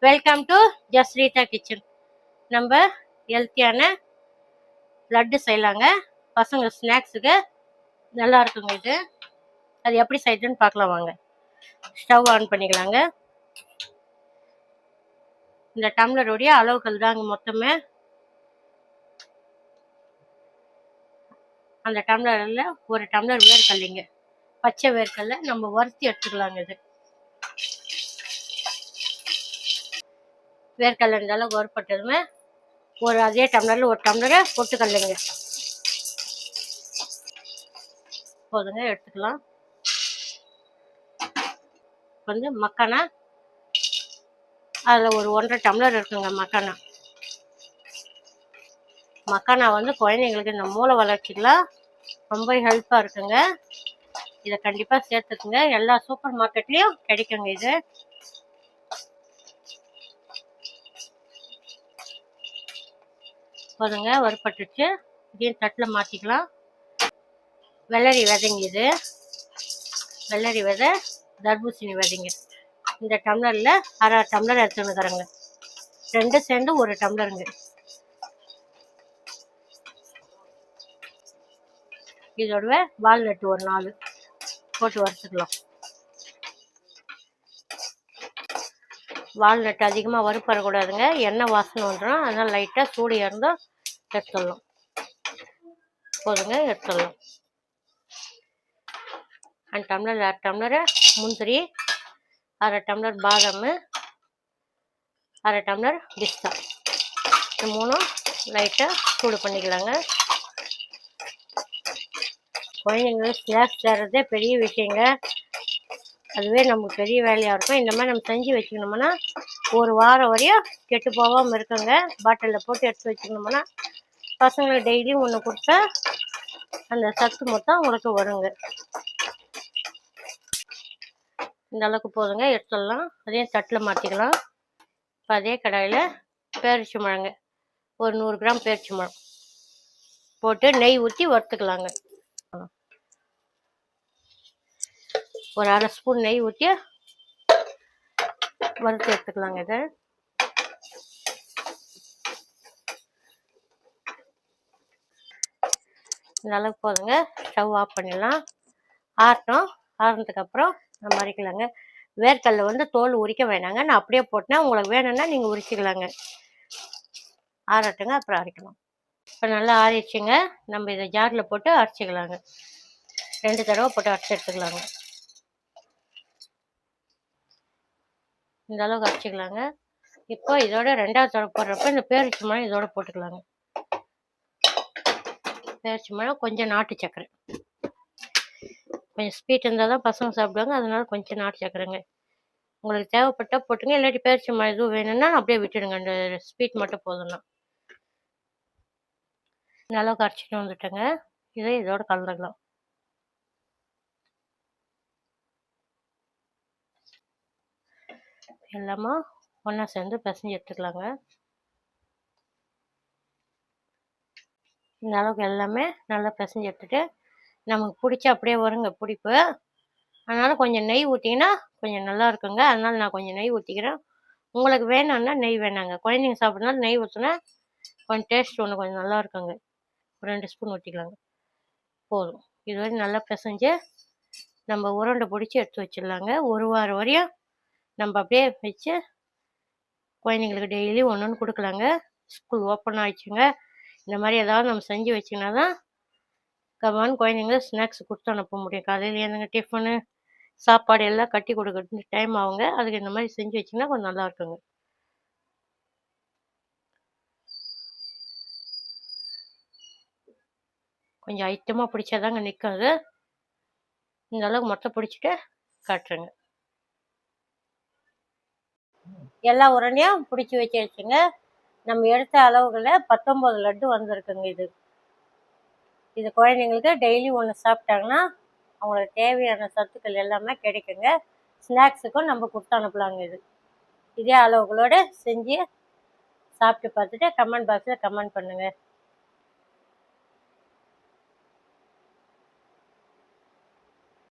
Welcome to ஜஸ்ரீதா kitchen. நம்ம ஹெல்த்தியான லட்டு செய்யலாங்க. பசங்க ஸ்நாக்ஸுக்கு நல்லா இருக்குங்க இது. அது எப்படி செய்யுதுன்னு பார்க்கலாம் வாங்க. ஸ்டவ் ஆன் பண்ணிக்கலாங்க. இந்த டம்ளருடைய அளவுகள் தாங்க மொத்தமே. அந்த டம்ளரில் ஒரு டம்ளர் வேர்க்கல்லைங்க, பச்சை வேர்க்கல்ல நம்ம வறுத்தி எடுத்துக்கலாங்க. இது வேர்க்கடலை இருந்தாலும் வறுப்பட்டதுமே ஒரு அதே டம்ளரில் ஒரு டம்ளரை பொட்டுக்கல்லைங்க போதுங்க, எடுத்துக்கலாம். வந்து மக்கானா அதில் ஒரு 1.5 டம்ளர் இருக்குங்க. மக்கானா வந்து குழந்தைங்களுக்கு இந்த மூளை வளர்ச்சிக்கெலாம் ரொம்ப ஹெல்ப்பாக இருக்குங்க. இதை கண்டிப்பாக சேர்த்துக்குங்க. எல்லா சூப்பர் மார்க்கெட்லேயும் கிடைக்குங்க. இது போதுங்க, வறுப்பட்டுச்சு. இதையும் தட்டில் மாற்றிக்கலாம். வெள்ளரி விதைங்க, இது வெள்ளரி விதை, தர்பூசணி விதைங்க. இந்த டம்ளரில் அரை டம்ளர் எடுத்துன்னுக்குறேங்க. ரெண்டும் சேர்ந்து ஒரு டம்ளருங்க. இதோட வால்நட்டு ஒரு 4 போட்டு வறுத்துக்கலாம். வால்நட் அதிகமாக வறுப்படக்கூடாதுங்க, எண்ணெய் வாசனை வந்துடும். அதனால் லைட்டாக சூடு இருந்தால் எடுத்துடலாம். போதுங்க, எடுத்துடலாம். அரை டம்ளர், அரை டம்ளர் முந்திரி, அரை டம்ளர் பாதாம், அரை டம்ளர் பிஸ்தா, இந்த 3 லைட்டாக சூடு பண்ணிக்கலாங்க. குழந்தைங்களுக்கு ஸ்நாக்ஸ் தர்றதே பெரிய விஷயங்க. அதுவே நமக்கு பெரிய வேலையாக இருக்கும். இந்த மாதிரி நம்ம செஞ்சு வச்சுக்கணும்னா ஒரு வாரம் வரையும் கெட்டு போகாமல் இருக்குங்க. பாட்டிலில் போட்டு எடுத்து வச்சுக்கணும்னா பசங்களுக்கு டெய்லியும் ஒன்று கொடுத்தா அந்த சத்து மொத்தம் உங்களுக்கு வருங்க. இந்த அளவுக்கு போதுங்க, எடுத்துடலாம். அதையும் தட்டில் மாற்றிக்கலாம். இப்போ அதே கடாயில் பேரிச்சி பழங்க, ஒரு 100 கிராம் பேரிச்சி பழம் போட்டு நெய் ஊற்றி வறுத்துக்கலாங்க. ஒரு அரை ஸ்பூன் நெய் ஊற்றி வறுத்து எடுத்துக்கலாங்க. இதை இந்த அளவுக்கு போதுங்க. ஸ்டவ் ஆஃப் பண்ணிடலாம். ஆறுனதுக்கப்புறம் நம்ம அரைக்கலாங்க. வேர்க்கடலை வந்து தோல் உரிக்க வேணாங்க, நான் அப்படியே போட்டேன்னா உங்களுக்கு வேணும்னா நீங்கள் உரிச்சிக்கலாங்க. ஆறட்டுங்க, அப்புறம் அரைக்கலாம். இப்போ நல்லா ஆறிடுச்சுங்க. நம்ம இதை ஜாரில் போட்டு அரைச்சிக்கலாங்க. 2 தடவை போட்டு அரைச்சி எடுத்துக்கலாங்க. இந்த அளவுக்கு அரைச்சிக்கலாங்க. இப்போ இதோட 2வது தடவை போடுறப்ப இந்த பேரிச்சி பழம் இதோட போட்டுக்கலாங்க. பேரிச்சி பழம், கொஞ்சம் நாட்டு சக்கரை, கொஞ்சம் ஸ்வீட் இருந்தால் தான் பசங்க சாப்பிடுவாங்க, அதனால கொஞ்சம் நாட்டு சக்கரைங்க. உங்களுக்கு தேவைப்பட்டால் போட்டுங்க, இல்லாட்டி பேரிச்சி பழம் எதுவும் வேணும்னா அப்படியே விட்டுடுங்க. இந்த ஸ்வீட் மட்டும் போதும்னா. இந்த அளவுக்கு அரைச்சிட்டு வந்துட்டேங்க. இதை இதோட கலந்துக்கலாம். எல்லாமே ஒன்றா சேர்ந்து பிசைஞ்சு எடுத்துக்கலாங்க. இந்த அளவுக்கு எல்லாமே நல்லா பிசைஞ்சு எடுத்துட்டு நமக்கு பிடிச்சா அப்படியே வருங்க பிடிப்பு. அதனால் கொஞ்சம் நெய் ஊற்றிங்கன்னா கொஞ்சம் நல்லா இருக்குங்க. அதனால் நான் கொஞ்சம் நெய் ஊற்றிக்கிறேன். உங்களுக்கு வேணும்னா நெய் வேணாங்க. குழந்தைங்க சாப்பிட்றதுனால நெய் ஊற்றினா கொஞ்சம் டேஸ்ட் ஒன்று கொஞ்சம் நல்லா இருக்குங்க. ஒரு 2 ஸ்பூன் ஊற்றிக்கலாங்க. போதும். இதுவரை நல்லா பிசைஞ்சு நம்ம உருண்டை பிடிச்சி எடுத்து வச்சிடலாங்க. ஒரு வாரம் வரையும் நம்ம அப்படியே வச்சு குழந்தைங்களுக்கு டெய்லி ஒன்று கொடுக்கலாங்க. ஸ்கூல் ஓப்பன் ஆகிடுச்சுங்க. இந்த மாதிரி ஏதாவது நம்ம செஞ்சு வச்சிங்கன்னா தான் கமான்னு குழந்தைங்க ஸ்நாக்ஸ் கொடுத்து அனுப்ப முடியும். காலையில் ஏந்துங்க டிஃபனு சாப்பாடு எல்லாம் கட்டி கொடுக்குறது டைம் ஆகுங்க. அதுக்கு இந்த மாதிரி செஞ்சு வச்சிங்கன்னா கொஞ்சம் நல்லா இருக்குங்க. கொஞ்சம் ஐட்டமாக பிடிச்சாதாங்க நிற்காது. இந்த அளவுக்கு மொத்தம் பிடிச்சிட்டு காட்டுறேங்க. எல்லா உருண்டையும் பிடிச்சி வச்சுங்க. நம்ம எடுத்த அளவுகளில் 19 லட்டு வந்திருக்குங்க. இது குழந்தைங்களுக்கு டெய்லி ஒன்று சாப்பிட்டாங்கன்னா அவங்களுக்கு தேவையான சத்துக்கள் எல்லாமே கிடைக்குங்க. ஸ்நாக்ஸுக்கும் நம்ம கொடுத்து அனுப்பலாங்க. இதே அளவுகளோடு செஞ்சு சாப்பிட்டு பார்த்துட்டு கமெண்ட் பாக்ஸில் கமெண்ட் பண்ணுங்கள்.